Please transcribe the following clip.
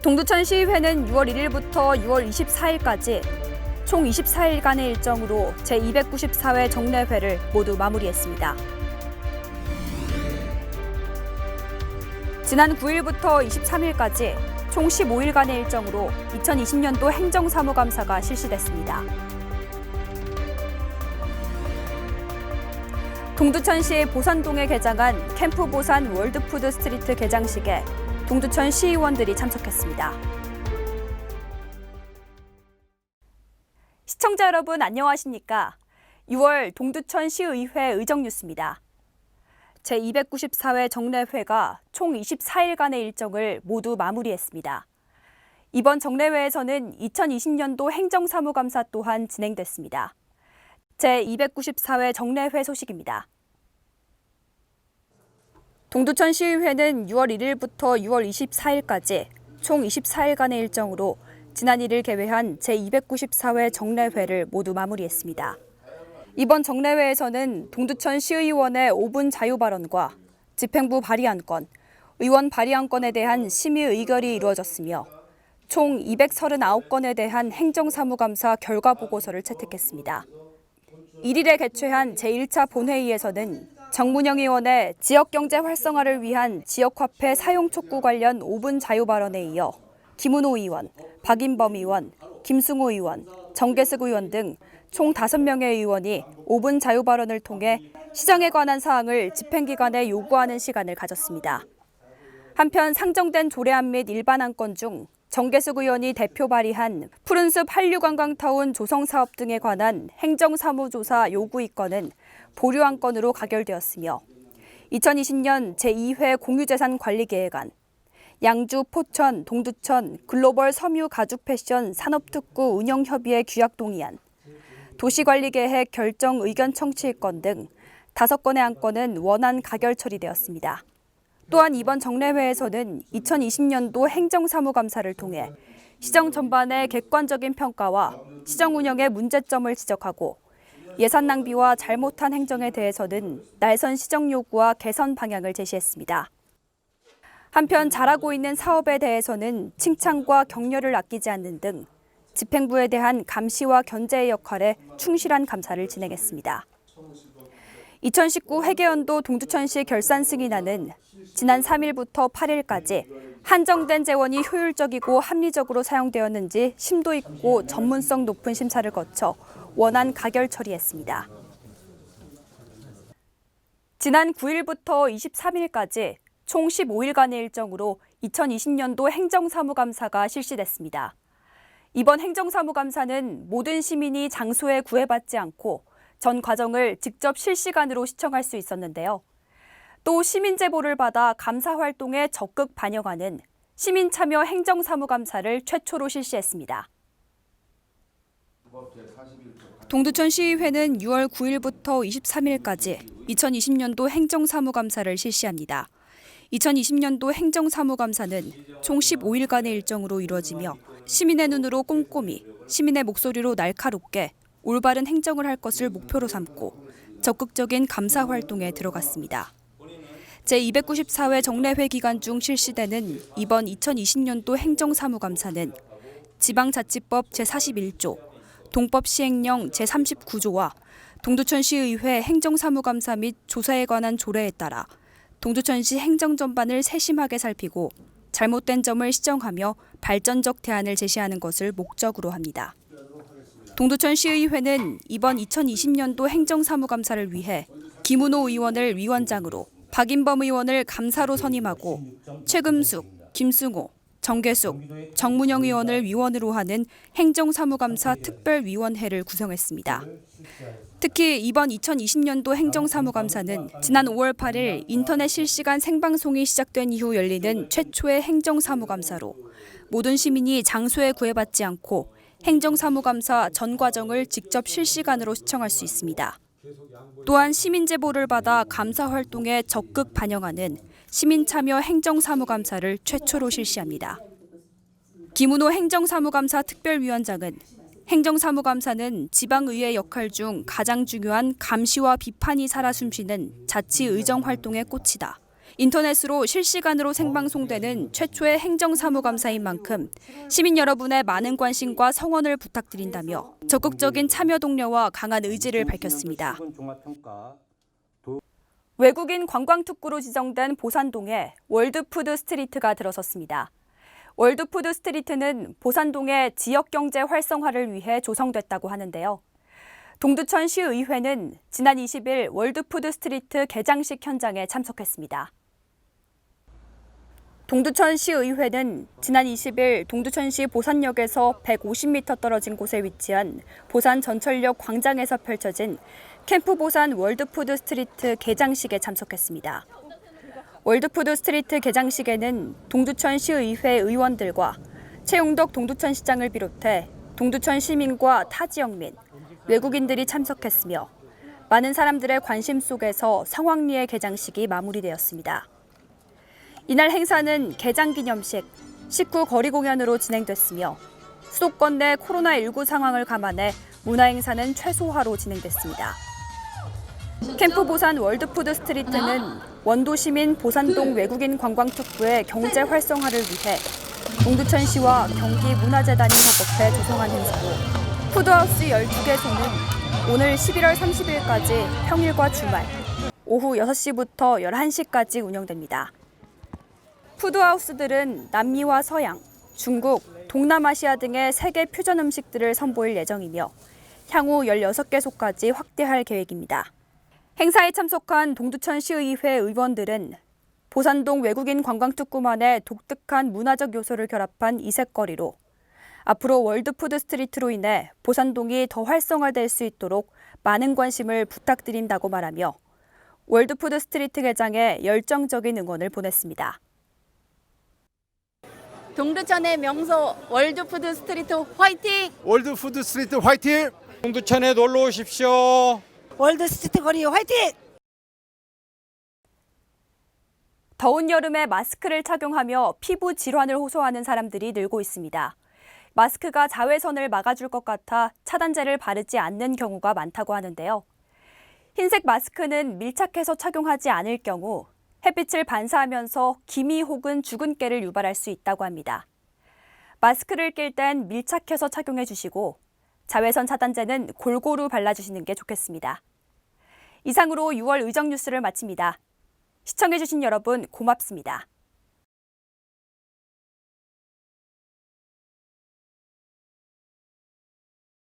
동두천시의회는 6월 1일부터 6월 24일까지 총 24일간의 일정으로 제294회 정례회를 모두 마무리했습니다. 지난 9일부터 23일까지 총 15일간의 일정으로 2020년도 행정사무감사가 실시됐습니다. 동두천시 보산동에 개장한 캠프 보산 월드푸드 스트리트 개장식에 동두천 시의원들이 참석했습니다. 시청자 여러분 안녕하십니까? 6월 동두천 시의회 의정뉴스입니다. 제294회 정례회가 총 24일간의 일정을 모두 마무리했습니다. 이번 정례회에서는 2020년도 행정사무감사 또한 진행됐습니다. 제294회 정례회 소식입니다. 동두천 시의회는 6월 1일부터 6월 24일까지 총 24일간의 일정으로 지난 1일 개회한 제294회 정례회를 모두 마무리했습니다. 이번 정례회에서는 동두천 시의원의 5분 자유발언과 집행부 발의안건, 의원 발의안건에 대한 심의 의결이 이루어졌으며 총 239건에 대한 행정사무감사 결과보고서를 채택했습니다. 1일에 개최한 제1차 본회의에서는 정문영 의원의 지역경제 활성화를 위한 지역화폐 사용 촉구 관련 5분 자유발언에 이어 김은호 의원, 박인범 의원, 김승호 의원, 정계숙 의원 등 총 5명의 의원이 5분 자유발언을 통해 시정에 관한 사항을 집행기관에 요구하는 시간을 가졌습니다. 한편 상정된 조례안 및 일반 안건 중 정계숙 의원이 대표 발의한 푸른숲 한류관광타운 조성사업 등에 관한 행정사무조사 요구 입건은 보류 안건으로 가결되었으며 2020년 제2회 공유재산관리계획안, 양주, 포천, 동두천 글로벌 섬유 가죽 패션 산업특구 운영협의회 규약 동의안, 도시관리계획 결정 의견 청취건 등 5건의 안건은 원안 가결 처리되었습니다. 또한 이번 정례회에서는 2020년도 행정사무감사를 통해 시정 전반의 객관적인 평가와 시정 운영의 문제점을 지적하고 예산 낭비와 잘못한 행정에 대해서는 날선 시정 요구와 개선 방향을 제시했습니다. 한편 잘하고 있는 사업에 대해서는 칭찬과 격려를 아끼지 않는 등 집행부에 대한 감시와 견제의 역할에 충실한 감사를 진행했습니다. 2019 회계연도 동두천시 결산 승인안은 지난 3일부터 8일까지 한정된 재원이 효율적이고 합리적으로 사용되었는지 심도 있고 전문성 높은 심사를 거쳐 원안 가결 처리했습니다. 지난 9일부터 23일까지 총 15일간의 일정으로 2020년도 행정사무감사가 실시됐습니다. 이번 행정사무감사는 모든 시민이 장소에 구애받지 않고 전 과정을 직접 실시간으로 시청할 수 있었는데요. 또 시민 제보를 받아 감사 활동에 적극 반영하는 시민참여 행정사무감사를 최초로 실시했습니다. 동두천 시의회는 6월 9일부터 23일까지 2020년도 행정사무감사를 실시합니다. 2020년도 행정사무감사는 총 15일간의 일정으로 이루어지며 시민의 눈으로 꼼꼼히, 시민의 목소리로 날카롭게 올바른 행정을 할 것을 목표로 삼고 적극적인 감사 활동에 들어갔습니다. 제294회 정례회 기간 중 실시되는 이번 2020년도 행정사무감사는 지방자치법 제41조, 동법 시행령 제39조와 동두천시의회 행정사무감사 및 조사에 관한 조례에 따라 동두천시 행정 전반을 세심하게 살피고 잘못된 점을 시정하며 발전적 대안을 제시하는 것을 목적으로 합니다. 동두천시의회는 이번 2020년도 행정사무감사를 위해 김은호 의원을 위원장으로, 박인범 의원을 감사로 선임하고 최금숙, 김승호, 정계숙, 정문영 의원을 위원으로 하는 행정사무감사 특별위원회를 구성했습니다. 특히 이번 2020년도 행정사무감사는 지난 5월 8일 인터넷 실시간 생방송이 시작된 이후 열리는 최초의 행정사무감사로 모든 시민이 장소에 구애받지 않고 행정사무감사 전 과정을 직접 실시간으로 시청할 수 있습니다. 또한 시민 제보를 받아 감사 활동에 적극 반영하는 시민참여 행정사무감사를 최초로 실시합니다. 김은호 행정사무감사 특별위원장은 행정사무감사는 지방의회 역할 중 가장 중요한 감시와 비판이 살아 숨쉬는 자치 의정 활동의 꽃이다. 인터넷으로 실시간으로 생방송되는 최초의 행정사무감사인 만큼 시민 여러분의 많은 관심과 성원을 부탁드린다며 적극적인 참여 동료와 강한 의지를 밝혔습니다. 외국인 관광특구로 지정된 보산동에 월드푸드 스트리트가 들어섰습니다. 월드푸드 스트리트는 보산동의 지역경제 활성화를 위해 조성됐다고 하는데요. 동두천 시의회는 지난 20일 월드푸드 스트리트 개장식 현장에 참석했습니다. 동두천 시의회는 지난 20일 동두천시 보산역에서 150m 떨어진 곳에 위치한 보산 전철역 광장에서 펼쳐진 캠프 보산 월드푸드 스트리트 개장식에 참석했습니다. 월드푸드 스트리트 개장식에는 동두천 시의회 의원들과 최용덕 동두천시장을 비롯해 동두천 시민과 타 지역민, 외국인들이 참석했으며 많은 사람들의 관심 속에서 성황리의 개장식이 마무리되었습니다. 이날 행사는 개장 기념식, 식후 거리 공연으로 진행됐으며 수도권 내 코로나19 상황을 감안해 문화행사는 최소화로 진행됐습니다. 캠프 보산 월드푸드 스트리트는 원도 시민 보산동 외국인 관광특구의 경제 활성화를 위해 동두천시와 경기문화재단이 협업해 조성한 행사로 푸드하우스 12개소는 오늘 11월 30일까지 평일과 주말 오후 6시부터 11시까지 운영됩니다. 푸드하우스들은 남미와 서양, 중국, 동남아시아 등의 세계 퓨전 음식들을 선보일 예정이며 향후 16개소까지 확대할 계획입니다. 행사에 참석한 동두천시의회 의원들은 보산동 외국인 관광특구만의 독특한 문화적 요소를 결합한 이색거리로 앞으로 월드푸드 스트리트로 인해 보산동이 더 활성화될 수 있도록 많은 관심을 부탁드린다고 말하며 월드푸드 스트리트 개장에 열정적인 응원을 보냈습니다. 동두천의 명소 월드푸드 스트리트 화이팅! 월드푸드 스트리트 화이팅! 동두천에 놀러 오십시오. 월드 스트리트 거리 화이팅! 더운 여름에 마스크를 착용하며 피부 질환을 호소하는 사람들이 늘고 있습니다. 마스크가 자외선을 막아줄 것 같아 차단제를 바르지 않는 경우가 많다고 하는데요. 흰색 마스크는 밀착해서 착용하지 않을 경우 햇빛을 반사하면서 기미 혹은 주근깨를 유발할 수 있다고 합니다. 마스크를 낄 땐 밀착해서 착용해 주시고 자외선 차단제는 골고루 발라주시는 게 좋겠습니다. 이상으로 6월 의정 뉴스를 마칩니다. 시청해주신 여러분 고맙습니다.